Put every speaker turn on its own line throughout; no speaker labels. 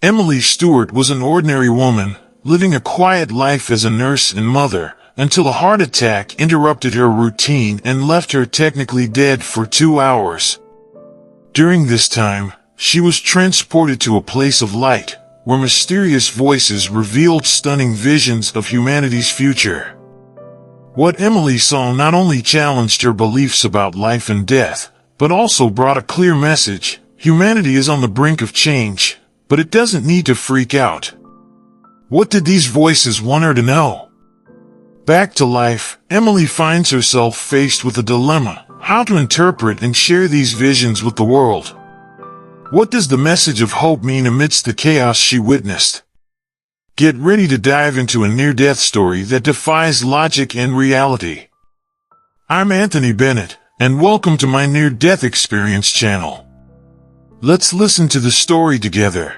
Emily Stewart was an ordinary woman, living a quiet life as a nurse and mother, until a heart attack interrupted her routine and left her technically dead for 2 hours. During this time, she was transported to a place of light, where mysterious voices revealed stunning visions of humanity's future. What Emily saw not only challenged her beliefs about life and death, but also brought a clear message: humanity is on the brink of change, but it doesn't need to freak out. What did these voices want her to know? Back to life, Emily finds herself faced with a dilemma: how to interpret and share these visions with the world. What does the message of hope mean amidst the chaos she witnessed? Get ready to dive into a near-death story that defies logic and reality. I'm Anthony Bennett, and welcome to my Near-Death Experience channel. Let's listen to the story together.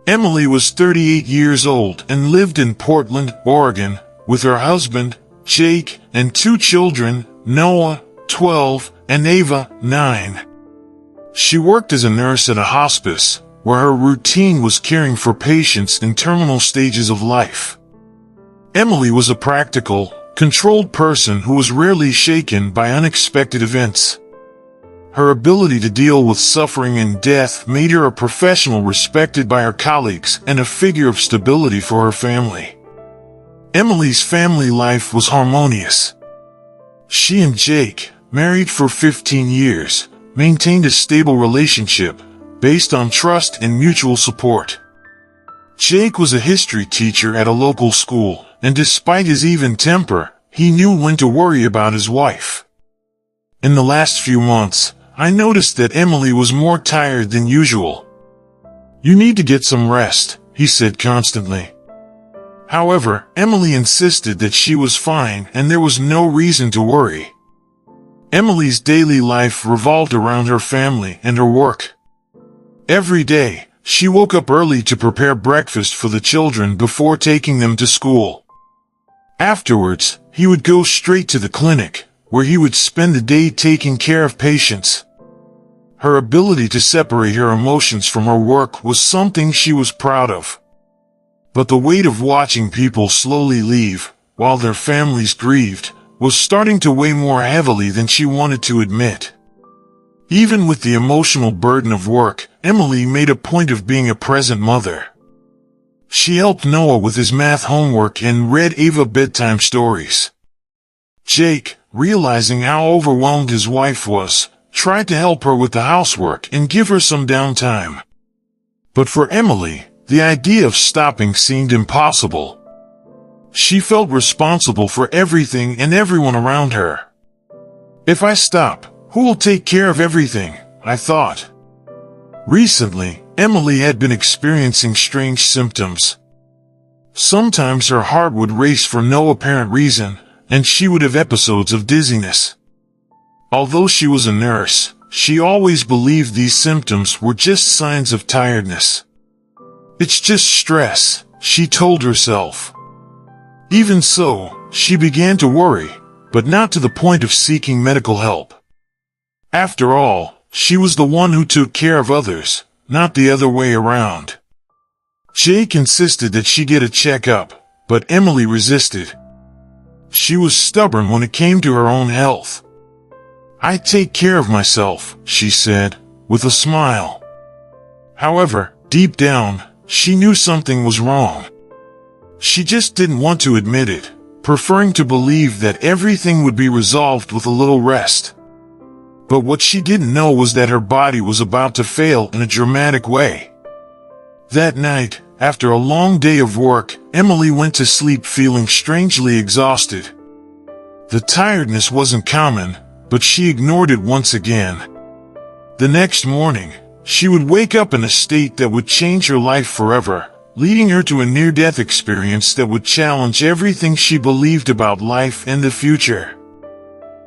Emily was 38 years old and lived in Portland, Oregon, with her husband, Jake, and 2 children, Noah, 12, and Ava, 9. She worked as a nurse at a hospice, where her routine was caring for patients in terminal stages of life. Emily was a practical, controlled person who was rarely shaken by unexpected events. Her ability to deal with suffering and death made her a professional respected by her colleagues and a figure of stability for her family. Emily's family life was harmonious. She and Jake, married for 15 years, maintained a stable relationship based on trust and mutual support. Jake was a history teacher at a local school, and despite his even temper, he knew when to worry about his wife. In the last few months, I noticed that Emily was more tired than usual. "You need to get some rest," he said constantly. However, Emily insisted that she was fine and there was no reason to worry. Emily's daily life revolved around her family and her work. Every day, she woke up early to prepare breakfast for the children before taking them to school. Afterwards, he would go straight to the clinic, where he would spend the day taking care of patients. Her ability to separate her emotions from her work was something she was proud of. But the weight of watching people slowly leave, while their families grieved, was starting to weigh more heavily than she wanted to admit. Even with the emotional burden of work, Emily made a point of being a present mother. She helped Noah with his math homework and read Ava bedtime stories. Jake, realizing how overwhelmed his wife was, tried to help her with the housework and give her some downtime. But for Emily, the idea of stopping seemed impossible. She felt responsible for everything and everyone around her. "If I stop, who will take care of everything?" I thought. Recently, Emily had been experiencing strange symptoms. Sometimes her heart would race for no apparent reason, and she would have episodes of dizziness. Although she was a nurse, she always believed these symptoms were just signs of tiredness. "It's just stress," she told herself. Even so, she began to worry, but not to the point of seeking medical help. After all, she was the one who took care of others, not the other way around. Jake insisted that she get a checkup, but Emily resisted. She was stubborn when it came to her own health. "I take care of myself," she said, with a smile. However, deep down, she knew something was wrong. She just didn't want to admit it, preferring to believe that everything would be resolved with a little rest. But what she didn't know was that her body was about to fail in a dramatic way. That night, after a long day of work, Emily went to sleep feeling strangely exhausted. The tiredness wasn't common, but she ignored it once again. The next morning, she would wake up in a state that would change her life forever, leading her to a near-death experience that would challenge everything she believed about life and the future.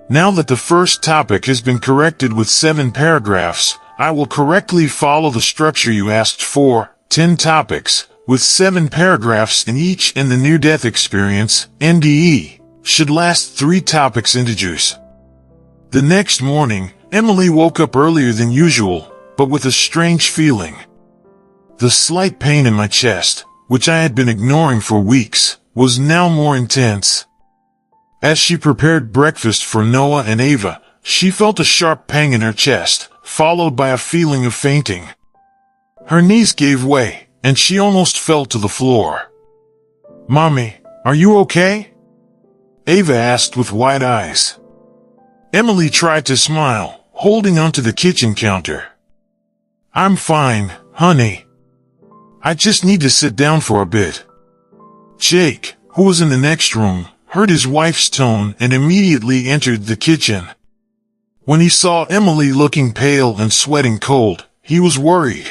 Now that the first topic has been corrected with 7 paragraphs, I will correctly follow the structure you asked for: 10 topics, with 7 paragraphs in each, and the near-death experience, NDE, should last 3 topics integers. The next morning, Emily woke up earlier than usual, but with a strange feeling. The slight pain in my chest, which I had been ignoring for weeks, was now more intense. As she prepared breakfast for Noah and Ava, she felt a sharp pang in her chest, followed by a feeling of fainting. Her knees gave way, and she almost fell to the floor. "Mommy, are you okay?" Ava asked with wide eyes. Emily tried to smile, holding onto the kitchen counter. "I'm fine, honey. I just need to sit down for a bit." Jake, who was in the next room, heard his wife's tone and immediately entered the kitchen. When he saw Emily looking pale and sweating cold, he was worried.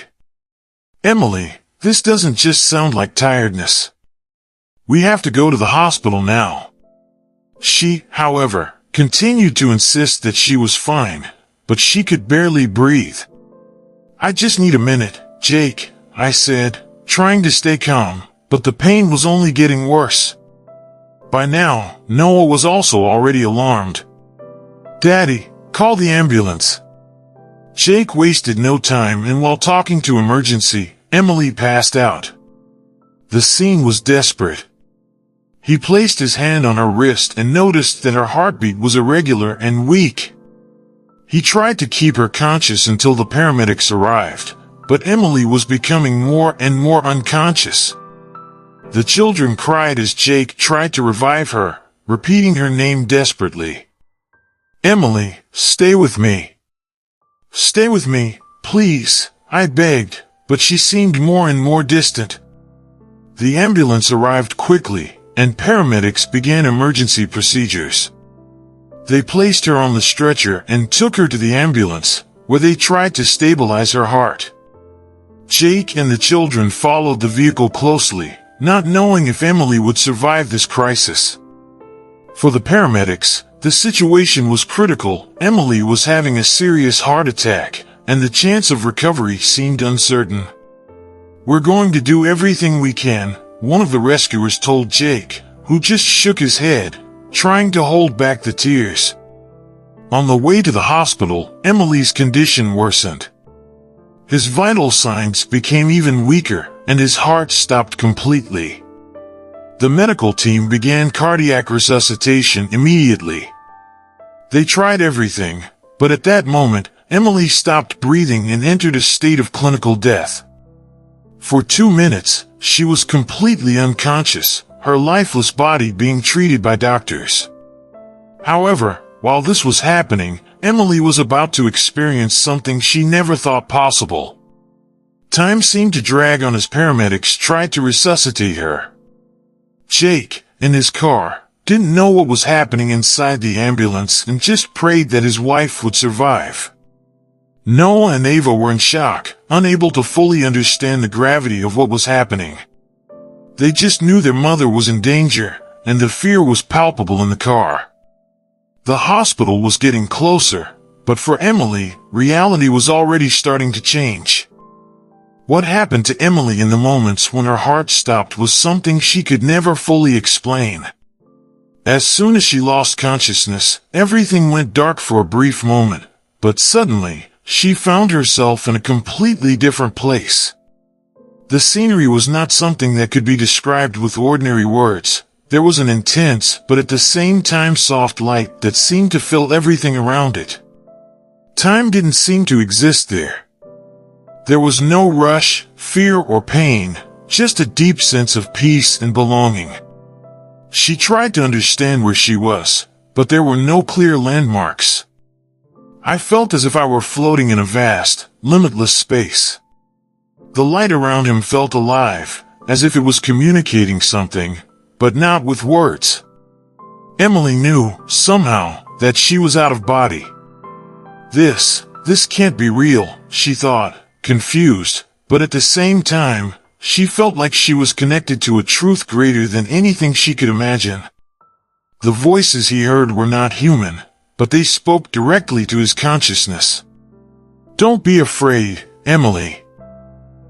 "Emily, this doesn't just sound like tiredness. We have to go to the hospital now." She, however, continued to insist that she was fine, but she could barely breathe. "I just need a minute, Jake," I said, trying to stay calm, but the pain was only getting worse. By now, Noah was also already alarmed. "Daddy, call the ambulance." Jake wasted no time, and while talking to emergency, Emily passed out. The scene was desperate. He placed his hand on her wrist and noticed that her heartbeat was irregular and weak. He tried to keep her conscious until the paramedics arrived, but Emily was becoming more and more unconscious. The children cried as Jake tried to revive her, repeating her name desperately. "Emily, stay with me. Stay with me, please," I begged, but she seemed more and more distant. The ambulance arrived quickly, and paramedics began emergency procedures. They placed her on the stretcher and took her to the ambulance, where they tried to stabilize her heart. Jake and the children followed the vehicle closely, not knowing if Emily would survive this crisis. For the paramedics, the situation was critical. Emily was having a serious heart attack, and the chance of recovery seemed uncertain. "We're going to do everything we can," one of the rescuers told Jake, who just shook his head, trying to hold back the tears. On the way to the hospital, Emily's condition worsened. His vital signs became even weaker, and his heart stopped completely. The medical team began cardiac resuscitation immediately. They tried everything, but at that moment, Emily stopped breathing and entered a state of clinical death. For 2 minutes, she was completely unconscious, her lifeless body being treated by doctors. However, while this was happening, Emily was about to experience something she never thought possible. Time seemed to drag on as paramedics tried to resuscitate her. Jake, in his car, didn't know what was happening inside the ambulance and just prayed that his wife would survive. Noah and Ava were in shock, unable to fully understand the gravity of what was happening. They just knew their mother was in danger, and the fear was palpable in the car. The hospital was getting closer, but for Emily, reality was already starting to change. What happened to Emily in the moments when her heart stopped was something she could never fully explain. As soon as she lost consciousness, everything went dark for a brief moment, but suddenly, she found herself in a completely different place. The scenery was not something that could be described with ordinary words. There was an intense, but at the same time soft light that seemed to fill everything around it. Time didn't seem to exist there. There was no rush, fear, or pain, just a deep sense of peace and belonging. She tried to understand where she was, but there were no clear landmarks. I felt as if I were floating in a vast, limitless space. The light around him felt alive, as if it was communicating something, but not with words. Emily knew, somehow, that she was out of body. This can't be real, she thought, confused, but at the same time, she felt like she was connected to a truth greater than anything she could imagine. The voices he heard were not human, but they spoke directly to his consciousness. "Don't be afraid, Emily.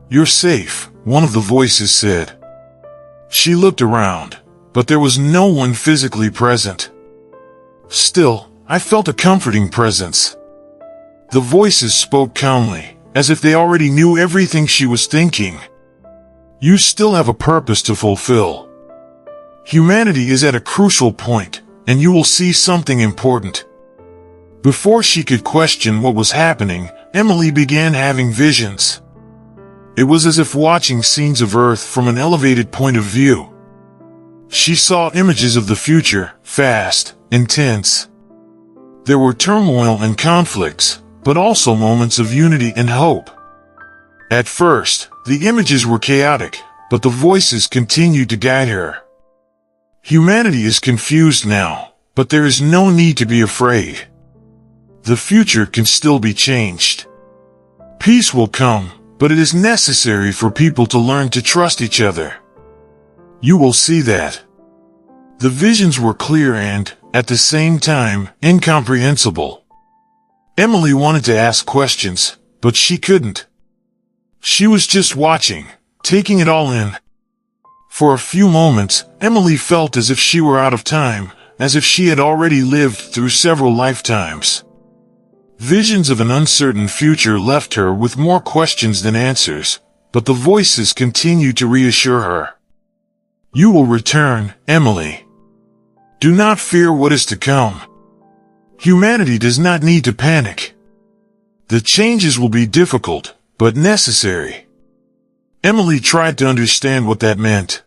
You're safe," one of the voices said. She looked around, but there was no one physically present. Still, I felt a comforting presence. The voices spoke calmly, as if they already knew everything she was thinking. You still have a purpose to fulfill. Humanity is at a crucial point, and you will see something important. Before she could question what was happening, Emily began having visions. It was as if watching scenes of Earth from an elevated point of view. She saw images of the future, fast, intense. There were turmoil and conflicts, but also moments of unity and hope. At first, the images were chaotic, but the voices continued to guide her. Humanity is confused now, but there is no need to be afraid. The future can still be changed. Peace will come, but it is necessary for people to learn to trust each other. You will see that. The visions were clear and, at the same time, incomprehensible. Emily wanted to ask questions, but she couldn't. She was just watching, taking it all in. For a few moments, Emily felt as if she were out of time, as if she had already lived through several lifetimes. Visions of an uncertain future left her with more questions than answers, but the voices continued to reassure her. You will return, Emily. Do not fear what is to come. Humanity does not need to panic. The changes will be difficult, but necessary. Emily tried to understand what that meant.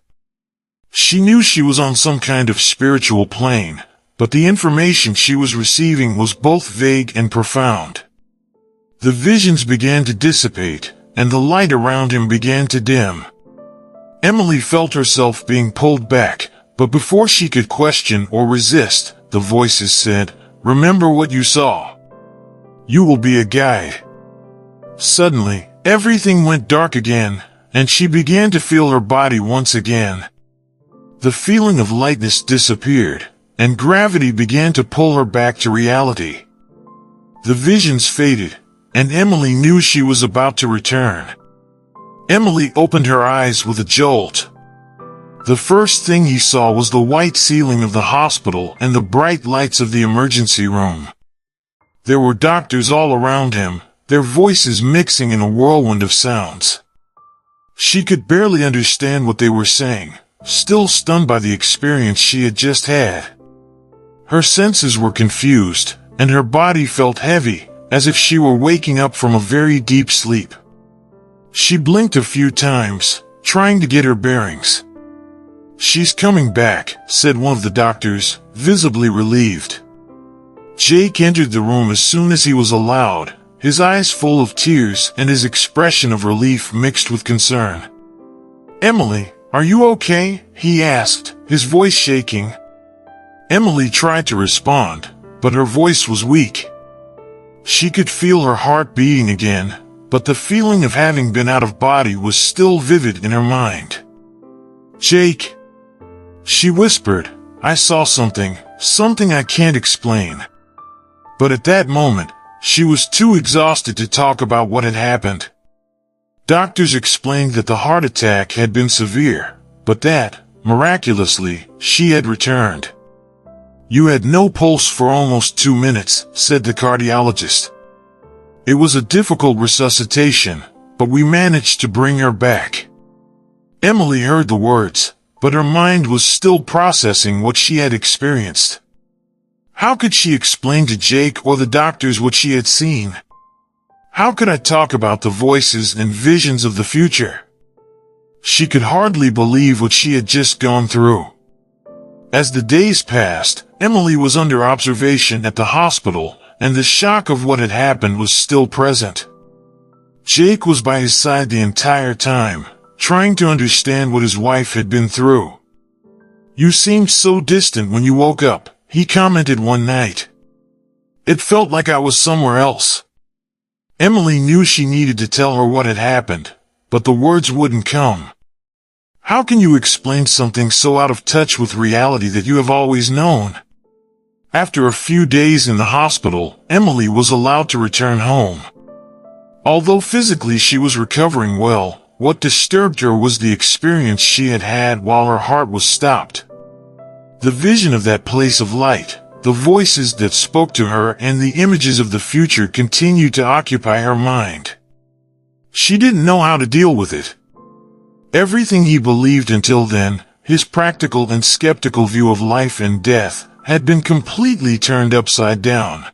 She knew she was on some kind of spiritual plane, but the information she was receiving was both vague and profound. The visions began to dissipate, and the light around him began to dim. Emily felt herself being pulled back, but before she could question or resist, the voices said, "Remember what you saw. You will be a guide." Suddenly, everything went dark again, and she began to feel her body once again. The feeling of lightness disappeared, and gravity began to pull her back to reality. The visions faded, and Emily knew she was about to return. Emily opened her eyes with a jolt. The first thing he saw was the white ceiling of the hospital and the bright lights of the emergency room. There were doctors all around him, their voices mixing in a whirlwind of sounds. She could barely understand what they were saying, still stunned by the experience she had just had. Her senses were confused, and her body felt heavy, as if she were waking up from a very deep sleep. She blinked a few times, trying to get her bearings. "She's coming back," said one of the doctors, visibly relieved. Jake entered the room as soon as he was allowed, his eyes full of tears and his expression of relief mixed with concern. "Emily, are you okay?" he asked, his voice shaking. Emily tried to respond, but her voice was weak. She could feel her heart beating again, but the feeling of having been out of body was still vivid in her mind. "Jake," she whispered, "I saw something I can't explain." But at that moment, she was too exhausted to talk about what had happened. Doctors explained that the heart attack had been severe, but that, miraculously, she had returned. "You had no pulse for almost 2 minutes," said the cardiologist. "It was a difficult resuscitation, but we managed to bring her back." Emily heard the words, but her mind was still processing what she had experienced. How could she explain to Jake or the doctors what she had seen? How could I talk about the voices and visions of the future? She could hardly believe what she had just gone through. As the days passed, Emily was under observation at the hospital, and the shock of what had happened was still present. Jake was by his side the entire time, trying to understand what his wife had been through. "You seemed so distant when you woke up," he commented one night. "It felt like I was somewhere else." Emily knew she needed to tell her what had happened, but the words wouldn't come. How can you explain something so out of touch with reality that you have always known? After a few days in the hospital, Emily was allowed to return home. Although physically she was recovering well, what disturbed her was the experience she had had while her heart was stopped. The vision of that place of light, the voices that spoke to her, and the images of the future continued to occupy her mind. She didn't know how to deal with it. Everything he believed until then, his practical and skeptical view of life and death, had been completely turned upside down.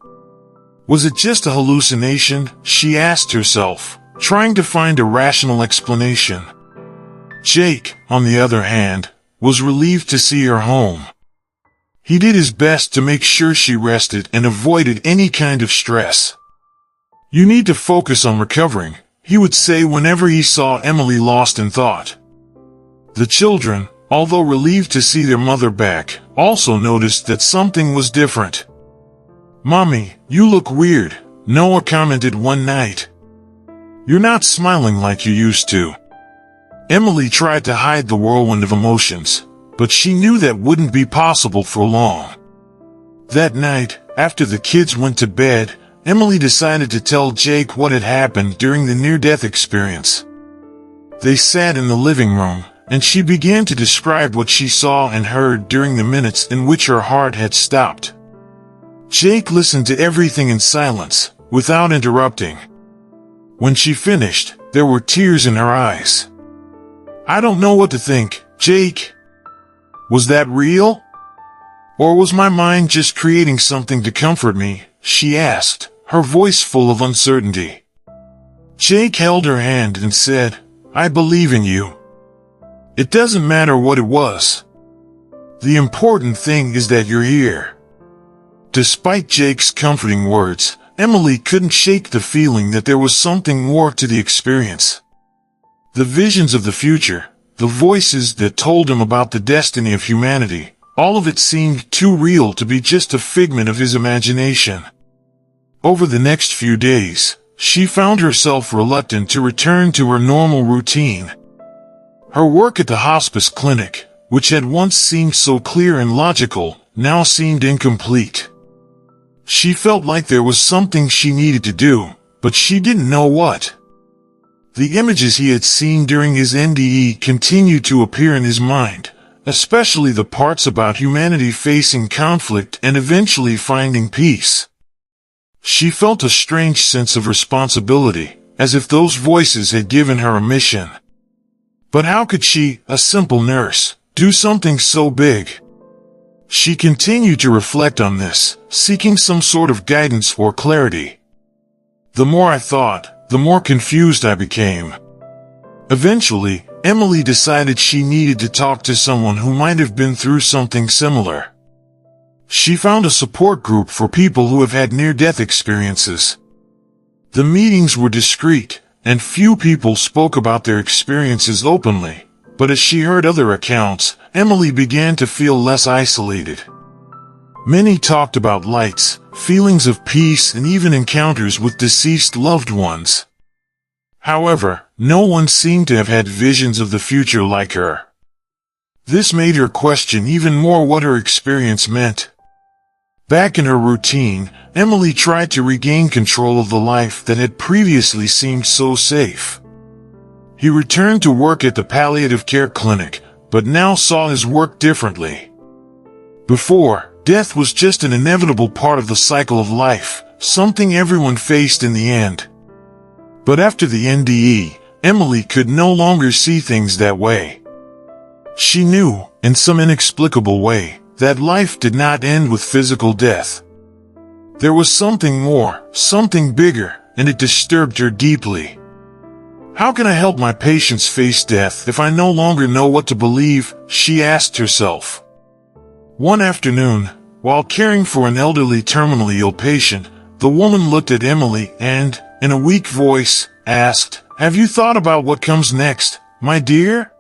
Was it just a hallucination? She asked herself, trying to find a rational explanation. Jake, on the other hand, was relieved to see her home. He did his best to make sure she rested and avoided any kind of stress. "You need to focus on recovering," he would say whenever he saw Emily lost in thought. The children, although relieved to see their mother back, also noticed that something was different. "Mommy, you look weird," Noah commented one night. "You're not smiling like you used to." Emily tried to hide the whirlwind of emotions, but she knew that wouldn't be possible for long. That night, after the kids went to bed, Emily decided to tell Jake what had happened during the near-death experience. They sat in the living room, and she began to describe what she saw and heard during the minutes in which her heart had stopped. Jake listened to everything in silence, without interrupting. When she finished, there were tears in her eyes. "I don't know what to think, Jake. Was that real? Or was my mind just creating something to comfort me?" she asked, her voice full of uncertainty. Jake held her hand and said, "I believe in you. It doesn't matter what it was. The important thing is that you're here." Despite Jake's comforting words, Emily couldn't shake the feeling that there was something more to the experience. The visions of the future, the voices that told him about the destiny of humanity, all of it seemed too real to be just a figment of his imagination. Over the next few days, she found herself reluctant to return to her normal routine. Her work at the hospice clinic, which had once seemed so clear and logical, now seemed incomplete. She felt like there was something she needed to do, but she didn't know what. The images he had seen during his NDE continued to appear in his mind, especially the parts about humanity facing conflict and eventually finding peace. She felt a strange sense of responsibility, as if those voices had given her a mission. But how could she, a simple nurse, do something so big? She continued to reflect on this, seeking some sort of guidance or clarity. The more I thought, the more confused I became. Eventually, Emily decided she needed to talk to someone who might have been through something similar. She found a support group for people who have had near-death experiences. The meetings were discreet, and few people spoke about their experiences openly, but as she heard other accounts, Emily began to feel less isolated. Many talked about lights, feelings of peace, and even encounters with deceased loved ones. However, no one seemed to have had visions of the future like her. This made her question even more what her experience meant. Back in her routine, Emily tried to regain control of the life that had previously seemed so safe. He returned to work at the palliative care clinic, but now saw his work differently. Before, death was just an inevitable part of the cycle of life, something everyone faced in the end. But after the NDE, Emily could no longer see things that way. She knew, in some inexplicable way, that life did not end with physical death. There was something more, something bigger, and it disturbed her deeply. How can I help my patients face death if I no longer know what to believe? She asked herself. One afternoon, while caring for an elderly terminally ill patient, the woman looked at Emily and, in a weak voice, asked, "Have you thought about what comes next, my dear?"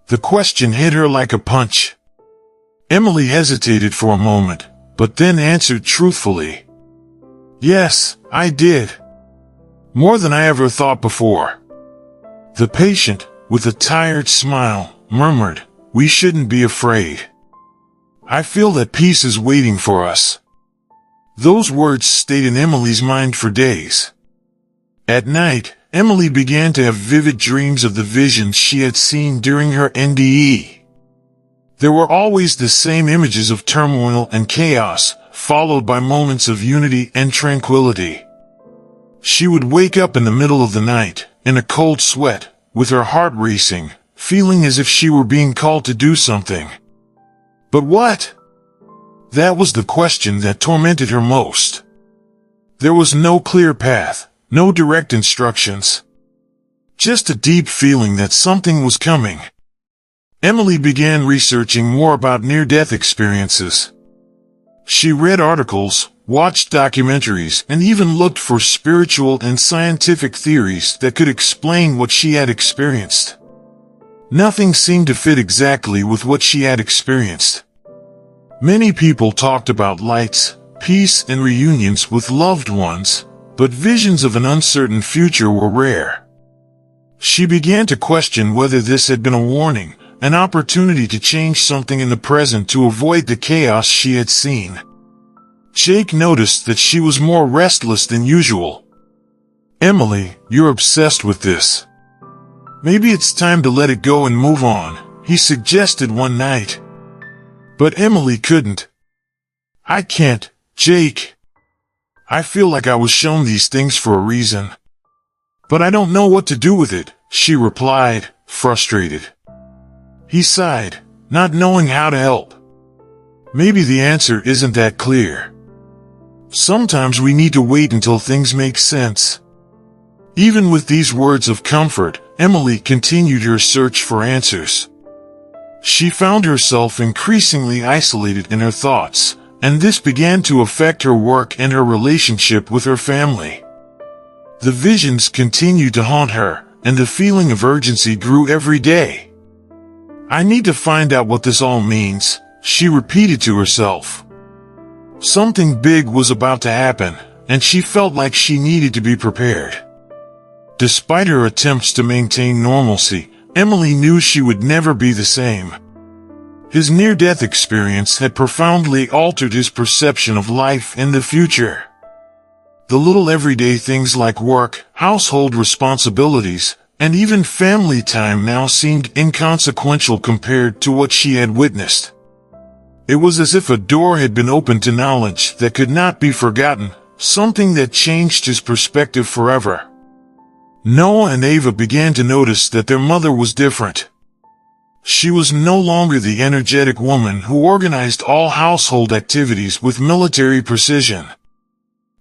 The question hit her like a punch. Emily hesitated for a moment, but then answered truthfully. "Yes, I did. More than I ever thought before." The patient, with a tired smile, murmured, "We shouldn't be afraid. I feel that peace is waiting for us." Those words stayed in Emily's mind for days. At night, Emily began to have vivid dreams of the visions she had seen during her NDE. There were always the same images of turmoil and chaos, followed by moments of unity and tranquility. She would wake up in the middle of the night, in a cold sweat, with her heart racing, feeling as if she were being called to do something. But what? That was the question that tormented her most. There was no clear path, no direct instructions. Just a deep feeling that something was coming. Emily began researching more about near-death experiences. She read articles, watched documentaries, and even looked for spiritual and scientific theories that could explain what she had experienced. Nothing seemed to fit exactly with what she had experienced. Many people talked about lights, peace, and reunions with loved ones, but visions of an uncertain future were rare. She began to question whether this had been a warning, an opportunity to change something in the present to avoid the chaos she had seen. Jake noticed that she was more restless than usual. "Emily, you're obsessed with this. Maybe it's time to let it go and move on," he suggested one night. But Emily couldn't. "I can't, Jake. I feel like I was shown these things for a reason. But I don't know what to do with it," she replied, frustrated. He sighed, not knowing how to help. Maybe the answer isn't that clear. Sometimes we need to wait until things make sense. Even with these words of comfort, Emily continued her search for answers. She found herself increasingly isolated in her thoughts, and this began to affect her work and her relationship with her family. The visions continued to haunt her, and the feeling of urgency grew every day. "I need to find out what this all means," she repeated to herself. Something big was about to happen, and she felt like she needed to be prepared. Despite her attempts to maintain normalcy, Emily knew she would never be the same. His near-death experience had profoundly altered his perception of life and the future. The little everyday things like work, household responsibilities, and even family time now seemed inconsequential compared to what she had witnessed. It was as if a door had been opened to knowledge that could not be forgotten, something that changed his perspective forever. Noah and Ava began to notice that their mother was different. She was no longer the energetic woman who organized all household activities with military precision.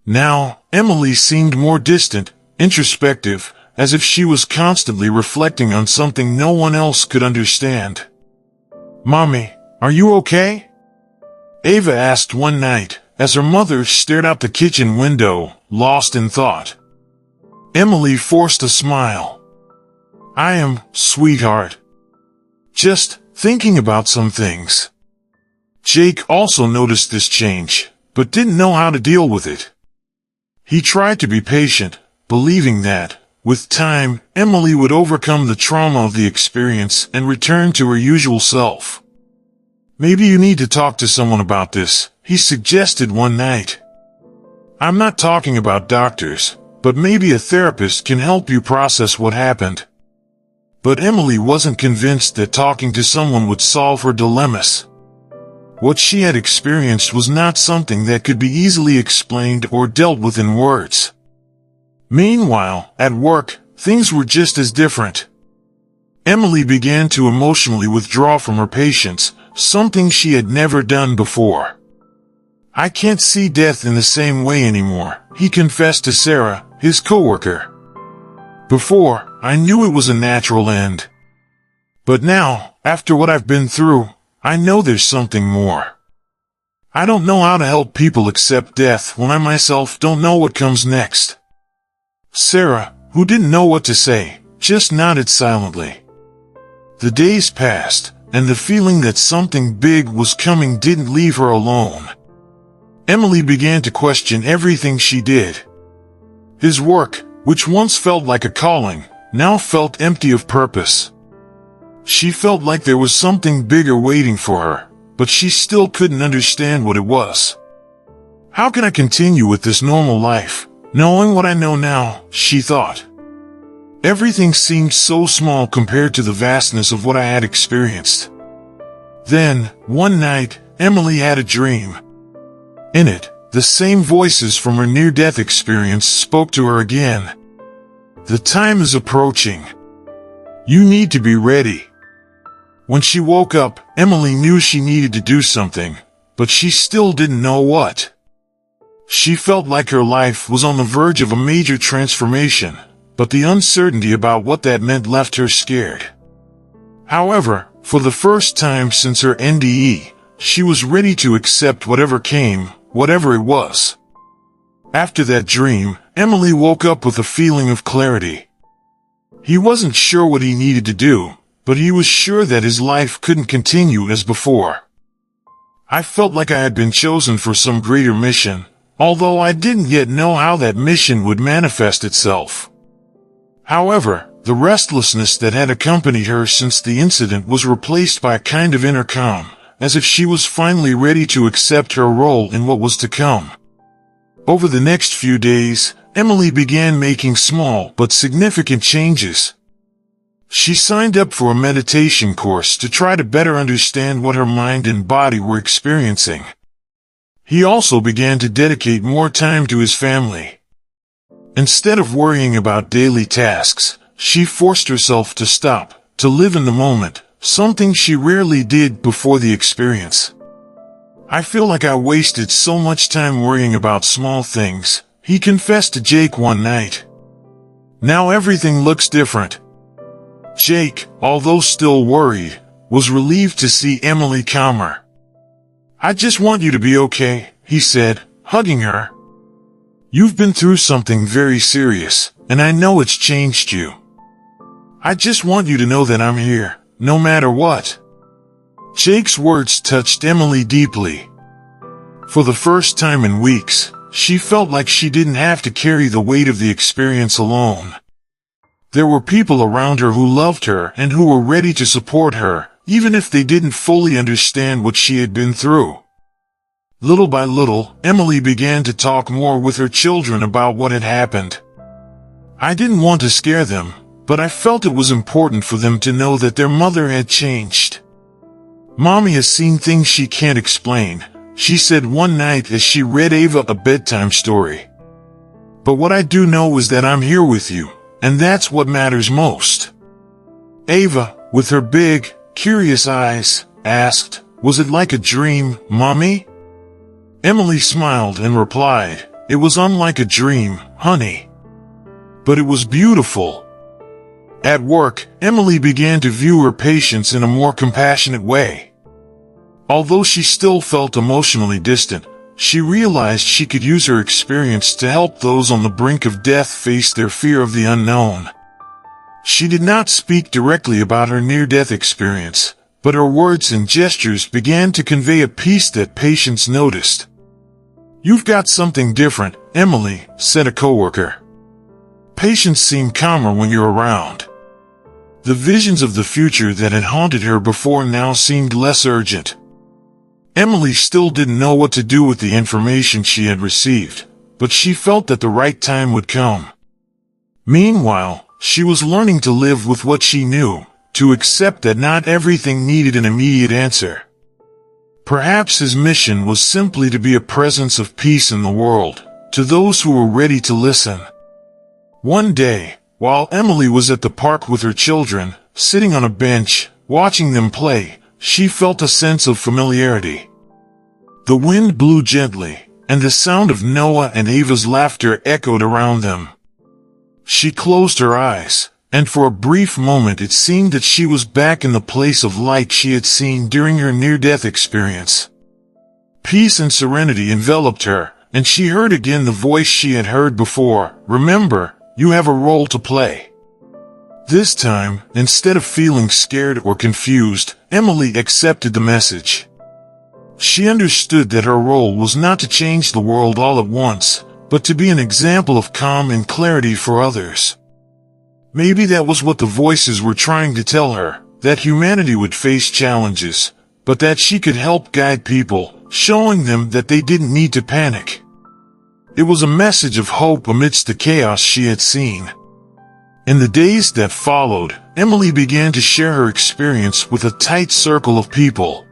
Now, Emily seemed more distant, introspective, as if she was constantly reflecting on something no one else could understand. "Mommy, are you okay?" Ava asked one night, as her mother stared out the kitchen window, lost in thought. Emily forced a smile. "I am, sweetheart. Just thinking about some things." Jake also noticed this change, but didn't know how to deal with it. He tried to be patient, believing that, with time, Emily would overcome the trauma of the experience and return to her usual self. "Maybe you need to talk to someone about this," he suggested one night. "I'm not talking about doctors, but maybe a therapist can help you process what happened." But Emily wasn't convinced that talking to someone would solve her dilemmas. What she had experienced was not something that could be easily explained or dealt with in words. Meanwhile, at work, things were just as different. Emily began to emotionally withdraw from her patients, something she had never done before. "I can't see death in the same way anymore," he confessed to Sarah, his coworker. "Before, I knew it was a natural end. But now, after what I've been through, I know there's something more. I don't know how to help people accept death when I myself don't know what comes next." Sarah, who didn't know what to say, just nodded silently. The days passed, and the feeling that something big was coming didn't leave her alone. Emily began to question everything she did. His work, which once felt like a calling, now felt empty of purpose. She felt like there was something bigger waiting for her, but she still couldn't understand what it was. "How can I continue with this normal life, knowing what I know now?" she thought. Everything seemed so small compared to the vastness of what I had experienced. Then, one night, Emily had a dream. In it, the same voices from her near-death experience spoke to her again. The time is approaching. You need to be ready. When she woke up, Emily knew she needed to do something, but she still didn't know what. She felt like her life was on the verge of a major transformation, but the uncertainty about what that meant left her scared. However, for the first time since her NDE, she was ready to accept whatever came, whatever it was. After that dream, Emily woke up with a feeling of clarity. He wasn't sure what he needed to do, but he was sure that his life couldn't continue as before. I felt like I had been chosen for some greater mission, although I didn't yet know how that mission would manifest itself. However, the restlessness that had accompanied her since the incident was replaced by a kind of inner calm, as if she was finally ready to accept her role in what was to come. Over the next few days, Emily began making small but significant changes. She signed up for a meditation course to try to better understand what her mind and body were experiencing. He also began to dedicate more time to his family. Instead of worrying about daily tasks, she forced herself to stop, to live in the moment, something she rarely did before the experience. I feel like I wasted so much time worrying about small things, he confessed to Jake one night. Now everything looks different. Jake, although still worried, was relieved to see Emily calmer. I just want you to be okay, he said, hugging her. You've been through something very serious, and I know it's changed you. I just want you to know that I'm here, no matter what. Jake's words touched Emily deeply. For the first time in weeks, she felt like she didn't have to carry the weight of the experience alone. There were people around her who loved her and who were ready to support her, even if they didn't fully understand what she had been through. Little by little, Emily began to talk more with her children about what had happened. I didn't want to scare them, but I felt it was important for them to know that their mother had changed. Mommy has seen things she can't explain, she said one night as she read Ava a bedtime story. But what I do know is that I'm here with you, and that's what matters most. Ava, with her big, curious eyes, asked, "Was it like a dream, Mommy?" Emily smiled and replied, "It was unlike a dream, honey. But it was beautiful." At work, Emily began to view her patients in a more compassionate way. Although she still felt emotionally distant, she realized she could use her experience to help those on the brink of death face their fear of the unknown. She did not speak directly about her near-death experience, but her words and gestures began to convey a peace that patients noticed. "You've got something different, Emily," said a coworker. "Patients seem calmer when you're around." The visions of the future that had haunted her before now seemed less urgent. Emily still didn't know what to do with the information she had received, but she felt that the right time would come. Meanwhile, she was learning to live with what she knew, to accept that not everything needed an immediate answer. Perhaps his mission was simply to be a presence of peace in the world, to those who were ready to listen. One day, while Emily was at the park with her children, sitting on a bench, watching them play, she felt a sense of familiarity. The wind blew gently, and the sound of Noah and Ava's laughter echoed around them. She closed her eyes, and for a brief moment it seemed that she was back in the place of light she had seen during her near-death experience. Peace and serenity enveloped her, and she heard again the voice she had heard before, "Remember, you have a role to play." This time, instead of feeling scared or confused, Emily accepted the message. She understood that her role was not to change the world all at once, but to be an example of calm and clarity for others. Maybe that was what the voices were trying to tell her, that humanity would face challenges, but that she could help guide people, showing them that they didn't need to panic. It was a message of hope amidst the chaos she had seen. In the days that followed, Emily began to share her experience with a tight circle of people.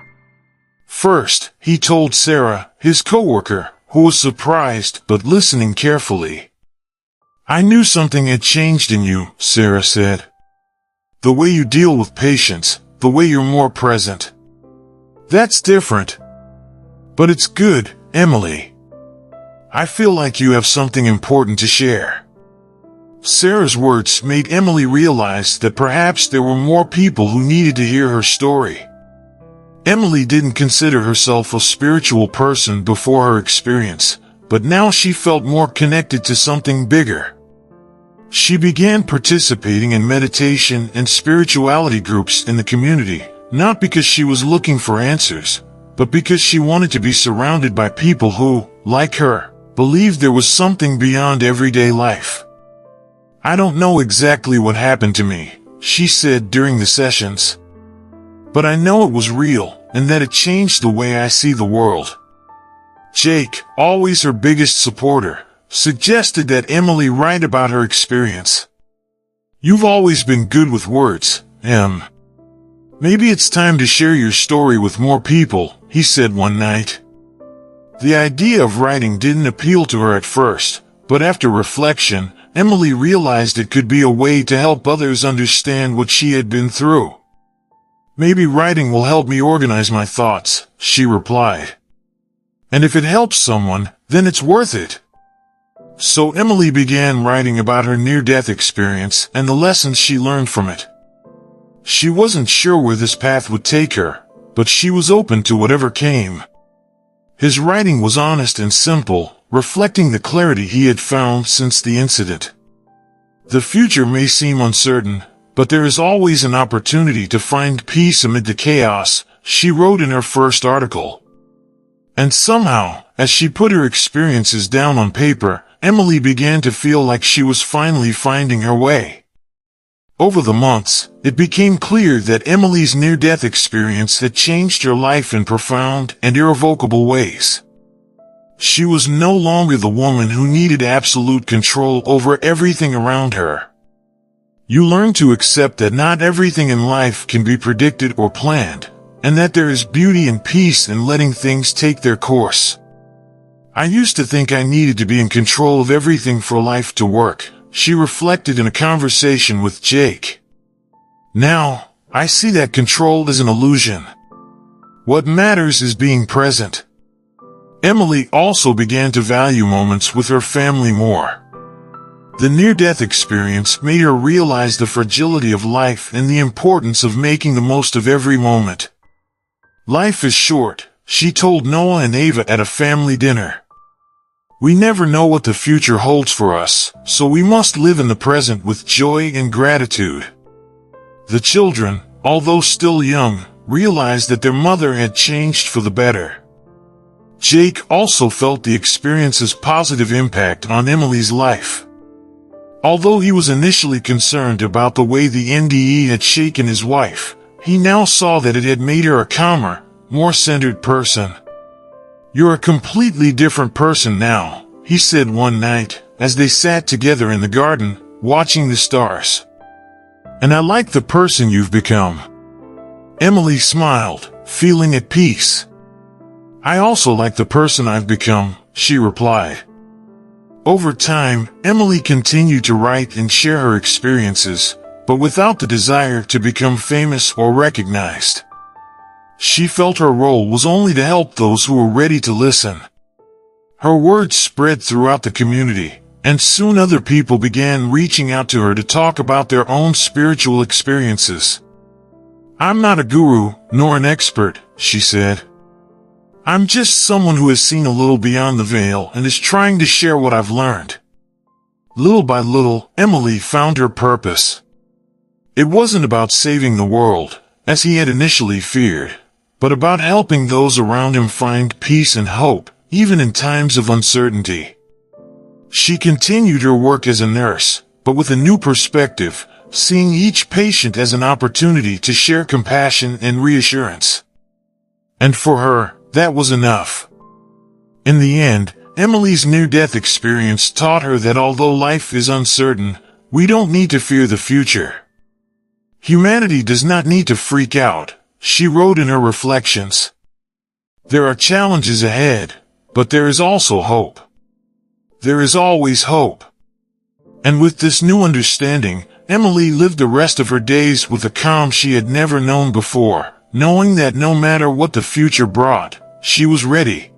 First, he told Sarah, his coworker, who was surprised but listening carefully. I knew something had changed in you, Sarah said. The way you deal with patients, the way you're more present. That's different. But it's good, Emily. I feel like you have something important to share. Sarah's words made Emily realize that perhaps there were more people who needed to hear her story. Emily didn't consider herself a spiritual person before her experience, but now she felt more connected to something bigger. She began participating in meditation and spirituality groups in the community, not because she was looking for answers, but because she wanted to be surrounded by people who, like her, believed there was something beyond everyday life. I don't know exactly what happened to me, she said during the sessions. But I know it was real, and that it changed the way I see the world. Jake, always her biggest supporter, suggested that Emily write about her experience. You've always been good with words, Em. Maybe it's time to share your story with more people, he said one night. The idea of writing didn't appeal to her at first, but after reflection, Emily realized it could be a way to help others understand what she had been through. Maybe writing will help me organize my thoughts, she replied. And if it helps someone, then it's worth it. So Emily began writing about her near-death experience and the lessons she learned from it. She wasn't sure where this path would take her, but she was open to whatever came. His writing was honest and simple, reflecting the clarity he had found since the incident. The future may seem uncertain, but there is always an opportunity to find peace amid the chaos, she wrote in her first article. And somehow, as she put her experiences down on paper, Emily began to feel like she was finally finding her way. Over the months, it became clear that Emily's near-death experience had changed her life in profound and irrevocable ways. She was no longer the woman who needed absolute control over everything around her. You learn to accept that not everything in life can be predicted or planned, and that there is beauty and peace in letting things take their course. I used to think I needed to be in control of everything for life to work, she reflected in a conversation with Jake. Now, I see that control is an illusion. What matters is being present. Emily also began to value moments with her family more. The near-death experience made her realize the fragility of life and the importance of making the most of every moment. Life is short, she told Noah and Ava at a family dinner. We never know what the future holds for us, so we must live in the present with joy and gratitude. The children, although still young, realized that their mother had changed for the better. Jake also felt the experience's positive impact on Emily's life. Although he was initially concerned about the way the NDE had shaken his wife, he now saw that it had made her a calmer, more centered person. You're a completely different person now, he said one night, as they sat together in the garden, watching the stars. And I like the person you've become. Emily smiled, feeling at peace. I also like the person I've become, she replied. Over time, Emily continued to write and share her experiences, but without the desire to become famous or recognized. She felt her role was only to help those who were ready to listen. Her words spread throughout the community, and soon other people began reaching out to her to talk about their own spiritual experiences. I'm not a guru, nor an expert, she said. I'm just someone who has seen a little beyond the veil and is trying to share what I've learned. Little by little, Emily found her purpose. It wasn't about saving the world, as he had initially feared, but about helping those around him find peace and hope, even in times of uncertainty. She continued her work as a nurse, but with a new perspective, seeing each patient as an opportunity to share compassion and reassurance. And for her, that was enough. In the end, Emily's near-death experience taught her that although life is uncertain, we don't need to fear the future. Humanity does not need to freak out, she wrote in her reflections. There are challenges ahead, but there is also hope. There is always hope. And with this new understanding, Emily lived the rest of her days with a calm she had never known before, knowing that no matter what the future brought, she was ready.